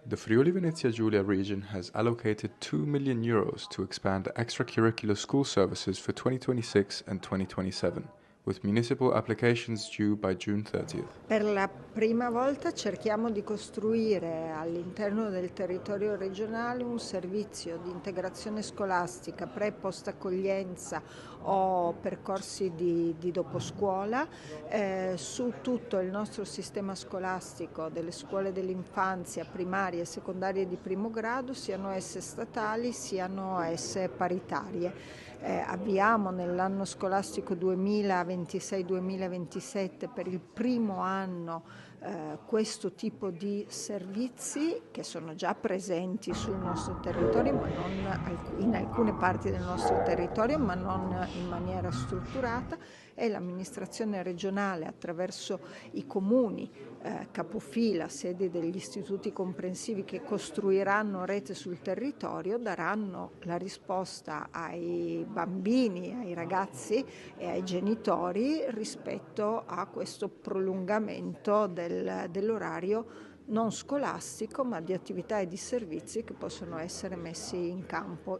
The Friuli Venezia Giulia region has allocated €2 million to expand extracurricular school services for 2026 and 2027, with municipal applications due by June 30th. Per la prima volta cerchiamo di costruire all'interno del territorio regionale un servizio di integrazione scolastica pre e post accoglienza o percorsi di doposcuola su tutto il nostro sistema scolastico delle scuole dell'infanzia primarie e secondarie di primo grado, siano esse statali siano esse paritarie. Abbiamo nell'anno scolastico 2026-2027 per il primo anno questo tipo di servizi che sono già presenti sul nostro territorio, ma non in alcune parti del nostro territorio, ma non in maniera strutturata, e l'amministrazione regionale attraverso i comuni capofila, sedi degli istituti comprensivi che costruiranno rete sul territorio, daranno la risposta ai bambini, ai ragazzi e ai genitori rispetto a questo prolungamento dell'orario non scolastico, ma di attività e di servizi che possono essere messi in campo.